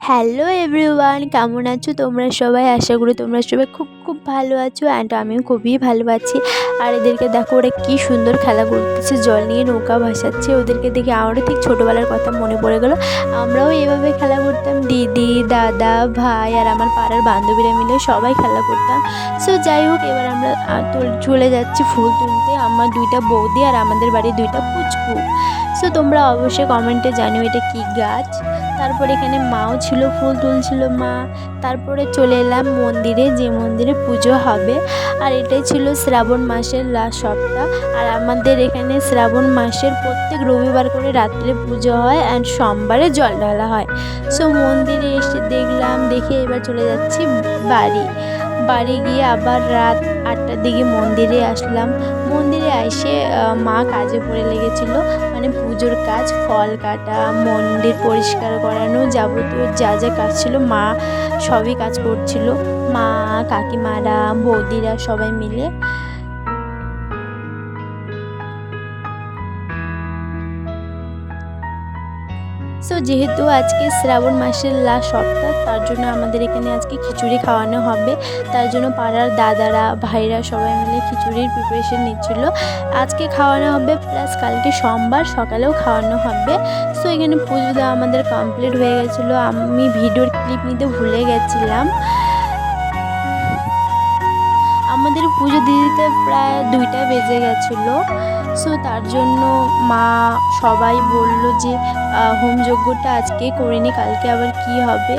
Hello everyone, কেমন আছো তোমরা সবাই? আশা করি তোমরা সবাই খুব খুব ভালো আছো অ্যান্ড আমিও খুবই ভালো আছি। আর এদেরকে দেখো, ওরা কী সুন্দর খেলা করতেছে, জল নিয়ে নৌকা ভাসাচ্ছে। ওদেরকে দেখে আমারও ঠিক ছোটোবেলার কথা মনে পড়ে গেলো। আমরাও এভাবে খেলা করতাম, দিদি, দাদা, ভাই আর আমার পাড়ার বান্ধবীরা মিলে সবাই খেলা করতাম। সো যাই হোক, এবার আমরা চলে যাচ্ছি ফুল তুলতে। আমার দুইটা বৌদি আর আমাদের বাড়ির দুইটা পুচকু। সো তোমরা অবশ্যই কমেন্টে জানিও এটা কী গাছ। তারপর এখানে মাও ছিল, ফুল তুলছিল মা। তারপরে চলে এলাম মন্দিরে, যে মন্দিরে পুজো হবে। আর এটাই ছিল শ্রাবণ মাসের লাস্ট সপ্তাহ। আর আমাদের এখানে শ্রাবণ মাসের প্রত্যেক রবিবার করে রাত্রে পুজো হয় অ্যান্ড সোমবারে জল ঢালা হয়। সো মন্দিরে এসে দেখলাম, দেখে এবার চলে যাচ্ছি বাড়ি গিয়ে আবার রাত 8টার দিকে মন্দিরে আসলাম। মন্দিরে এসে মা কাজে পড়ে লেগেছিলো, মানে পুজোর কাজ, ফল কাটা, মন্দির পরিষ্কার করানো, যাবতীয় যা যা কাজ ছিল মা সবই কাজ করছিল। মা, কাকিমারা, বৌদিরা সবাই মিলে। সো যেহেতু আজকে শ্রাবণ মাসের লাস্ট সপ্তাহ, তার জন্য আমাদের এখানে আজকে খিচুড়ি খাওয়ানো হবে। তার জন্য পাড়ার দাদারা, ভাইরা সবাই মিলে খিচুড়ির প্রিপারেশন নিচ্ছিল। আজকে খাওয়ানো হবে, প্লাস কালকে সোমবার সকালেও খাওয়ানো হবে। সো এখানে পুজো দেওয়া আমাদের কমপ্লিট হয়ে গেছিলো। আমি ভিডিওর ক্লিপ নিতে ভুলে গেছিলাম। আমাদের পুজো দিতে প্রায় 2টা বেজে গেছিলো। সো তার জন্য মা সবাই বলল যে হোমযজ্ঞটা আজকে করে নি, কালকে আবার কি হবে।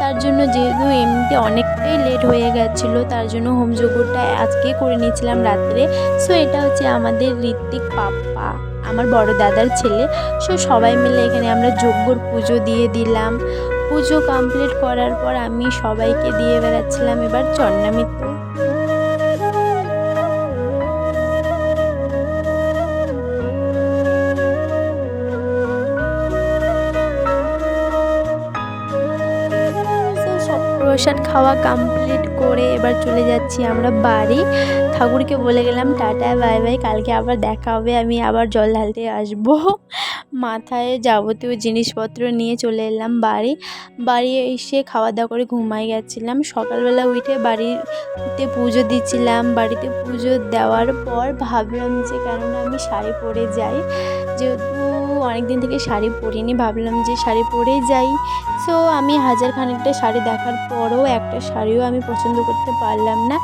তার জন্য যেহেতু এমনিতে অনেকটাই লেট হয়ে গেছিলো, তার জন্য হোমযজ্ঞটা আজকে করে নিয়েছিলাম রাত্রে। সো এটা হচ্ছে আমাদের ঋত্বিক পাপ্পা, আমার বড় দাদার ছেলে। সো সবাই মিলে এখানে আমরা যজ্ঞর পুজো দিয়ে দিলাম। পুজো কমপ্লিট করার পর আমি সবাইকে দিয়ে বেড়াচ্ছিলাম এবার চন্নামিত্র। প্রসাদ খাওয়া কমপ্লিট করে এবার চলে যাচ্ছি আমরা বাড়ি। ঠাকুরকে বলে গেলাম টাটা বাই বাই, কালকে আবার দেখা হবে, আমি আবার জল ঢালতে আসবো। মাথায় যাবতীয় জিনিসপত্র নিয়ে চলে এলাম বাড়ি এসে খাওয়া দাওয়া করে ঘুমাই গেছিলাম। সকালবেলা উঠে বাড়িতে পুজো দিচ্ছিলাম। বাড়িতে পুজো দেওয়ার পর ভাবলাম যে কেননা আমি শাড়ি পরে যাই, যেহেতু অনেকদিন থেকে শাড়ি পরিনি, ভাবলাম যে শাড়ি পরেই যাই। সো আমি হাজার খানিকটা শাড়ি দেখার পরও একটা শাড়িও আমি পছন্দ করতে পারলাম না।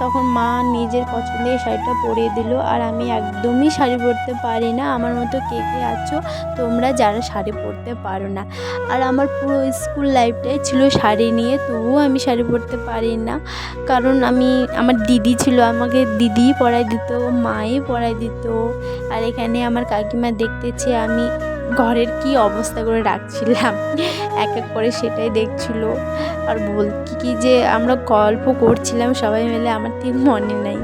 তখন মা নিজের পছন্দের শাড়িটা পরিয়ে দিল। আর আমি একদমই শাড়ি পরতে পারি না। আমার মতো কে কে আছো তোমরা যারা শাড়ি পরতে পারো না? আর আমার পুরো স্কুল লাইফটাই ছিল শাড়ি নিয়ে, তবুও আমি শাড়ি পরতে পারি না। কারণ আমার দিদি ছিল, আমাকে দিদিই পরাই দিত, মাই পরাই দিত। আর এখানে আমার কাকিমা দেখতেছে আমি ঘরের কি অবস্থা করে রাখছিলাম, এক এক করে সেটাই দেখছিল। আর কি যে আমরা গল্প করছিলাম সবাই মিলে, আমার ঠিক মনে নাই।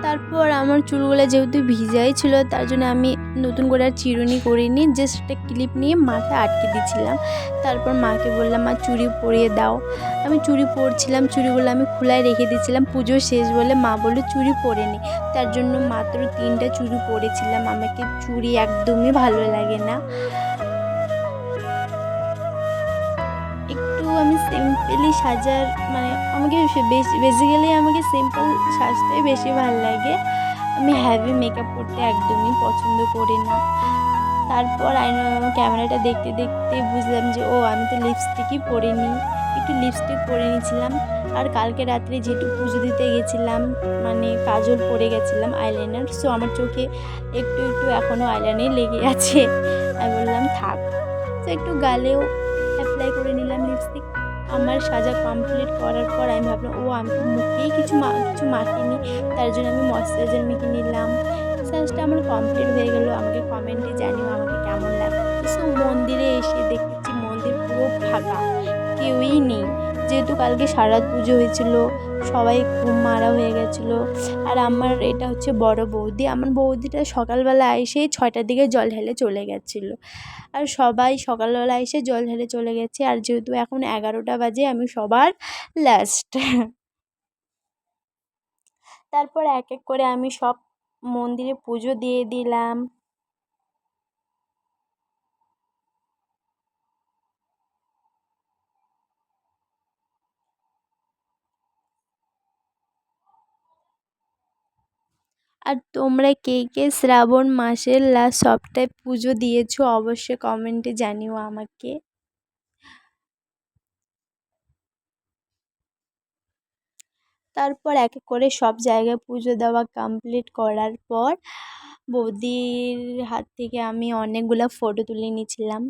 তারপর আমার চুলগুলো যেহেতু ভিজাই ছিল, তার জন্য আমি নতুন করে আর চিরুনি করিনি, জাস্ট একটা ক্লিপ নিয়ে মাথায় আটকে দিয়েছিলাম। তারপর মাকে বললাম মা চুড়ি পরিয়ে দাও। আমি চুড়ি পরছিলাম, চুড়িগুলো আমি খোলায় রেখে দিয়েছিলাম। পুজো শেষ বলে মা বললো চুড়ি পরে নি, তার জন্য মাত্র 3টা চুড়ি পরেছিলাম। আমাকে চুড়ি একদমই ভালো লাগে না। একটু আমি সিম্পলি সাজার, মানে আমাকে বেসিক্যালি আমাকে সিম্পল সাজতেই বেশি ভালো লাগে। আমি হ্যাভি মেকআপ করতে একদমই পছন্দ করি না। তারপর ক্যামেরাটা দেখতে দেখতে বুঝলাম যে আমি তো লিপস্টিকই পরিনি, একটু লিপস্টিক পরে নিয়েছিলাম। আর কালকে রাত্রে যেহেতু পুজো দিতে গেছিলাম, মানে কাজল পরে গেছিলাম, আইলাইনার। সো আমার চোখে একটু একটু এখনও আইলাইনার লেগে আছে। আমি বললাম থাক। তো একটু গালেও অ্যাপ্লাই করে নিলাম লিপস্টিক। আমার সাজা কমপ্লিট করার পর আমি ভাবলাম আমি তো মুখেই কিছু মাখিনি, তার জন্য আমি ময়েশ্চারাইজার মেখে নিলাম। সাজটা আমার কমপ্লিট হয়ে গেল। আমাকে কমেন্টে জানিও আমাকে কেমন লাগে। সো মন্দিরে এসে দেখেছি মন্দির পুরো ফাঁকা, কেউই নেই। যেহেতু কালকে সারা রাত পুজো হয়েছিল, সবাই ঘুম মারা হয়ে গেছিলো। আর আমার এটা হচ্ছে বড় বৌদি, আমার বৌদিটা সকালবেলা এসেই 6টার দিকে জল ঢেলে চলে গেছিলো। আর সবাই সকালবেলা এসে জল ঢেলে চলে গেছে, আর যেহেতু এখন 11টা বাজে আমি সবার লাস্ট। তারপর এক এক করে আমি সব মন্দিরে পুজো দিয়ে দিলাম। আর তোমরা কে কে শ্রাবণ মাসের লাস্ট সপ্তাহে পুজো দিয়েছো অবশ্যই কমেন্টে জানিও আমাকে। তারপর এক এক করে সব জায়গায় পুজো দেওয়া কমপ্লিট করার পর বৌদির হাত থেকে আমি অনেকগুলো ফটো তুলে নিয়েছিলাম।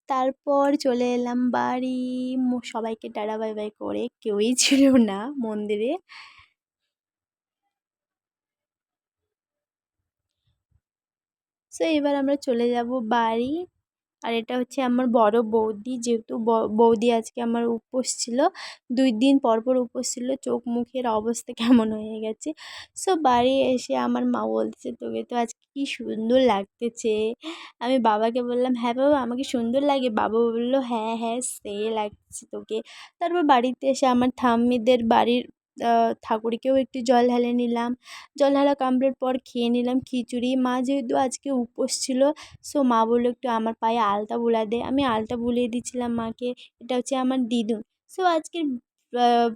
তারপর চলে এলাম বাড়ি, সবাইকে টাটা বাই বাই করে, কেউই ছিল না মন্দিরে। সো এবার আমরা চলে যাব বাড়ি। আর এটা হচ্ছে আমার বড় বৌদি, যেহেতু বৌদি আজকে আমার উপোস ছিল, 2 দিন পর পর উপোস ছিল, চোখ মুখের অবস্থা কেমন হয়ে গেছে। সো বাড়ি এসে আমার মা বলতেছে তোকে তো আজকে কি সুন্দর লাগতেছে। আমি বাবাকে বললাম হ্যাঁ বাবা আমাকে সুন্দর লাগে, বাবা বললো হ্যাঁ হ্যাঁ সে লাগছে তোকে। তারপর বাড়িতে এসে আমার ঠাম্মিদের বাড়ির ঠাকুরকেও একটু জল ঢেলে নিলাম। জল ঢালা কমপ্লিট পর খেয়ে নিলাম খিচুড়ি। মা যেহেতু আজকে উপোস ছিল, সো মা বললো একটু আমার পায়ে আলতা বুলা দে, আমি আলতা বুলিয়ে দিচ্ছিলাম মাকে। এটা হচ্ছে আমার দিদুন। সো আজকের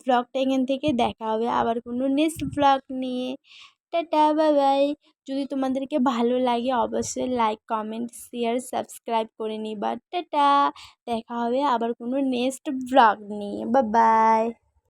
ব্লগটা এখান থেকে দেখা হবে আবার কোনো নেক্সট ব্লগ নিয়ে। Tata bye bye. যদি তোমাদেরকে ভালো লাগে অবশ্যই লাইক কমেন্ট শেয়ার সাবস্ক্রাইব করে নিবা। টাটা। দেখা হবে আবার কোনো নেক্সট ব্লগ নিয়ে। Bye bye.